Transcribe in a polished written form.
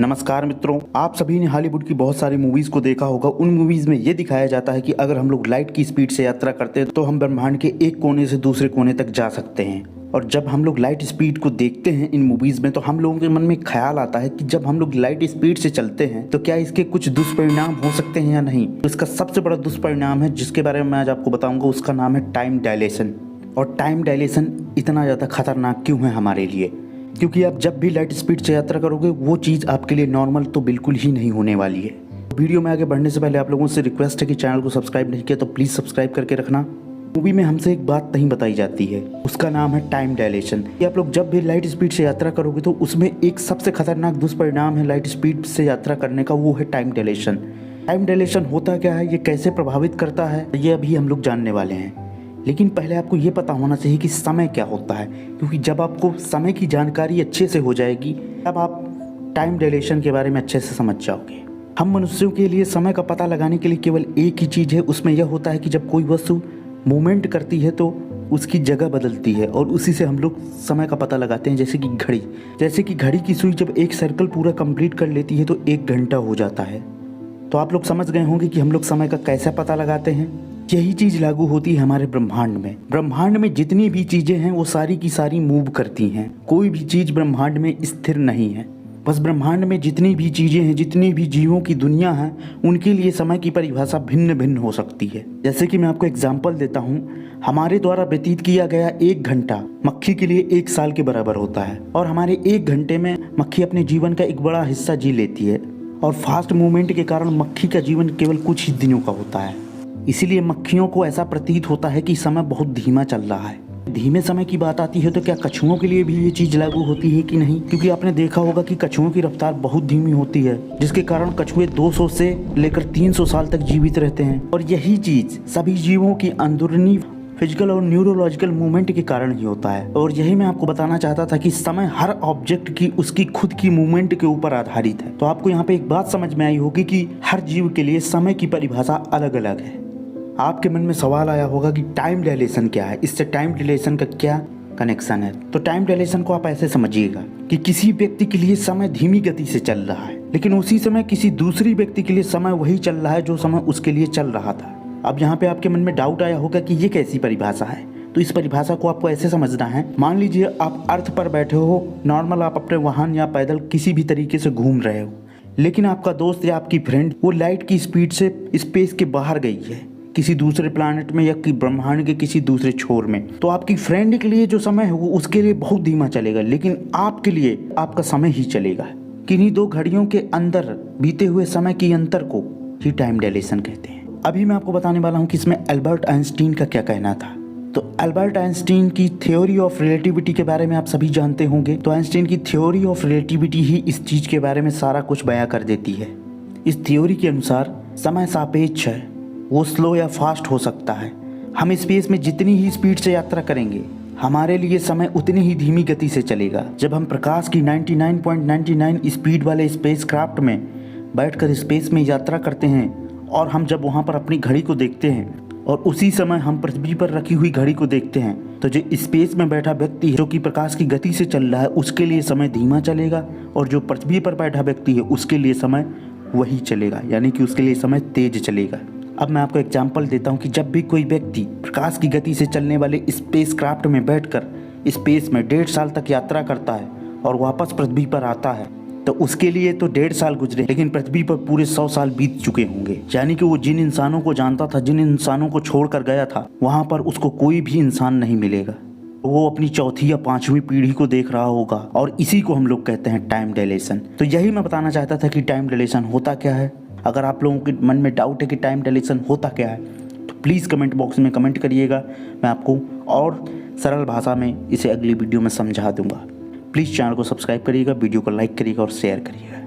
नमस्कार मित्रों, आप सभी ने हॉलीवुड की बहुत सारी मूवीज को देखा होगा। उन मूवीज में ये दिखाया जाता है कि अगर हम लोग लाइट की स्पीड से यात्रा करते हैं तो हम ब्रह्मांड के एक कोने से दूसरे कोने तक जा सकते हैं। और जब हम लोग लाइट स्पीड को देखते हैं इन मूवीज में तो हम लोगों के मन में ख्याल आता है कि जब हम लोग लाइट स्पीड से चलते हैं तो क्या इसके कुछ दुष्परिणाम हो सकते हैं या नहीं। तो इसका सबसे बड़ा दुष्परिणाम है जिसके बारे में मैं आज आपको बताऊंगा, उसका नाम है टाइम डायलेशन। और टाइम डायलेशन इतना ज़्यादा खतरनाक क्यों है हमारे लिए? क्योंकि आप जब भी लाइट स्पीड से यात्रा करोगे वो चीज़ आपके लिए नॉर्मल तो बिल्कुल ही नहीं होने वाली है। वीडियो में आगे बढ़ने से पहले आप लोगों से रिक्वेस्ट है कि चैनल को सब्सक्राइब नहीं किया तो प्लीज़ सब्सक्राइब करके रखना। मूवी में हमसे एक बात नहीं बताई जाती है, उसका नाम है टाइम डायलेशन। कि आप लोग जब भी लाइट स्पीड से यात्रा करोगे तो उसमें एक सबसे खतरनाक दुष्परिणाम है लाइट स्पीड से यात्रा करने का, वो है टाइम डायलेशन। टाइम डायलेशन होता क्या है, ये कैसे प्रभावित करता है, ये अभी हम लोग जानने वाले हैं। लेकिन पहले आपको ये पता होना चाहिए कि समय क्या होता है, क्योंकि जब आपको समय की जानकारी अच्छे से हो जाएगी तब आप टाइम डायलेशन के बारे में अच्छे से समझ जाओगे। हम मनुष्यों के लिए समय का पता लगाने के लिए केवल एक ही चीज़ है, उसमें यह होता है कि जब कोई वस्तु मूवमेंट करती है तो उसकी जगह बदलती है और उसी से हम लोग समय का पता लगाते हैं। जैसे कि घड़ी, घड़ी की सुई जब एक सर्कल पूरा कंप्लीट कर लेती है तो 1 घंटा हो जाता है। तो आप लोग समझ गए होंगे कि हम लोग समय का कैसे पता लगाते हैं। यही चीज़ लागू होती है हमारे ब्रह्मांड में। ब्रह्मांड में जितनी भी चीज़ें हैं वो सारी की सारी मूव करती हैं। कोई भी चीज़ ब्रह्मांड में स्थिर नहीं है। बस ब्रह्मांड में जितनी भी चीज़ें हैं, जितनी भी जीवों की दुनिया है, उनके लिए समय की परिभाषा भिन्न भिन्न हो सकती है। जैसे कि मैं आपको एग्जाम्पल देता हूँ, हमारे द्वारा व्यतीत किया गया 1 घंटा मक्खी के लिए 1 साल के बराबर होता है। और हमारे 1 घंटे में मक्खी अपने जीवन का एक बड़ा हिस्सा जी लेती है। और फास्ट मूवमेंट के कारण मक्खी का जीवन केवल कुछ ही दिनों का होता है। इसीलिए मक्खियों को ऐसा प्रतीत होता है कि समय बहुत धीमा चल रहा है। धीमे समय की बात आती है तो क्या कछुओं के लिए भी ये चीज़ लागू होती है कि नहीं? क्योंकि आपने देखा होगा कि कछुओं की रफ्तार बहुत धीमी होती है, जिसके कारण कछुए 200 से लेकर 300 साल तक जीवित रहते हैं। और यही चीज़ सभी जीवों की अंदरूनी फिजिकल और न्यूरोलॉजिकल मूवमेंट के कारण ही होता है। और यही मैं आपको बताना चाहता था कि समय हर ऑब्जेक्ट की उसकी खुद की मूवमेंट के ऊपर आधारित है। तो आपको यहाँ पे एक बात समझ में आई होगी कि हर जीव के लिए समय की परिभाषा अलग अलग है। आपके मन में सवाल आया होगा कि टाइम डायलेशन क्या है, इससे टाइम डायलेशन का क्या कनेक्शन है। तो टाइम डायलेशन को आप ऐसे समझिएगा कि किसी व्यक्ति के लिए समय धीमी गति से चल रहा है, लेकिन उसी समय किसी दूसरी व्यक्ति के लिए समय वही चल रहा है जो समय उसके लिए चल रहा था। अब यहाँ पे आपके मन में डाउट आया होगा कि ये कैसी परिभाषा है। तो इस परिभाषा को आपको ऐसे समझना है, मान लीजिए आप अर्थ पर बैठे हो, नॉर्मल आप अपने वाहन या पैदल किसी भी तरीके से घूम रहे हो, लेकिन आपका दोस्त या आपकी फ्रेंड वो लाइट की स्पीड से स्पेस के बाहर गई है, किसी दूसरे प्लैनेट में या ब्रह्मांड के किसी दूसरे छोर में। तो आपकी फ्रेंड के लिए जो समय है वो उसके लिए बहुत धीमा चलेगा, लेकिन आपके लिए आपका समय ही चलेगा। किन्हीं 2 घड़ियों के अंदर बीते हुए समय की अंतर को ही टाइम डायलेशन कहते हैं। अभी मैं आपको बताने वाला हूँ कि इसमें एल्बर्ट आइंस्टीन का क्या कहना था। तो एल्बर्ट आइंस्टीन की थ्योरी ऑफ रिलेटिविटी के बारे में आप सभी जानते होंगे। तो आइंस्टीन की थ्योरी ऑफ रिलेटिविटी ही इस चीज़ के बारे में सारा कुछ बयां कर देती है। इस थ्योरी के अनुसार समय सापेक्ष है, वो स्लो या फास्ट हो सकता है। हम स्पेस में जितनी ही स्पीड से यात्रा करेंगे हमारे लिए समय उतनी ही धीमी गति से चलेगा। जब हम प्रकाश की 99.99 स्पीड वाले स्पेस क्राफ्ट में बैठकर स्पेस में यात्रा करते हैं और हम जब वहाँ पर अपनी घड़ी को देखते हैं और उसी समय हम पृथ्वी पर रखी हुई घड़ी को देखते हैं, तो जो स्पेस में बैठा व्यक्ति है जो कि प्रकाश की गति से चल रहा है उसके लिए समय धीमा चलेगा, और जो पृथ्वी पर बैठा व्यक्ति है उसके लिए समय वही चलेगा, यानी कि उसके लिए समय तेज चलेगा। अब मैं आपको एग्जाम्पल देता हूँ कि जब भी कोई व्यक्ति प्रकाश की गति से चलने वाले स्पेस क्राफ्ट में बैठकर स्पेस में 1.5 साल तक यात्रा करता है और वापस पृथ्वी पर आता है, तो उसके लिए तो 1.5 साल गुजरे, लेकिन पृथ्वी पर पूरे 100 साल बीत चुके होंगे। यानी कि वो जिन इंसानों को जानता था, जिन इंसानों को छोड़ कर गया था, वहाँ पर उसको कोई भी इंसान नहीं मिलेगा। वो अपनी 4थी या 5वीं पीढ़ी को देख रहा होगा, और इसी को हम लोग कहते हैं टाइम डायलेशन। तो यही मैं बताना चाहता था कि टाइम डायलेशन होता क्या है। अगर आप लोगों के मन में डाउट है कि टाइम डायलेशन होता क्या है तो प्लीज़ कमेंट बॉक्स में कमेंट करिएगा, मैं आपको और सरल भाषा में इसे अगली वीडियो में समझा दूंगा। प्लीज़ चैनल को सब्सक्राइब करिएगा, वीडियो को लाइक करिएगा और शेयर करिएगा।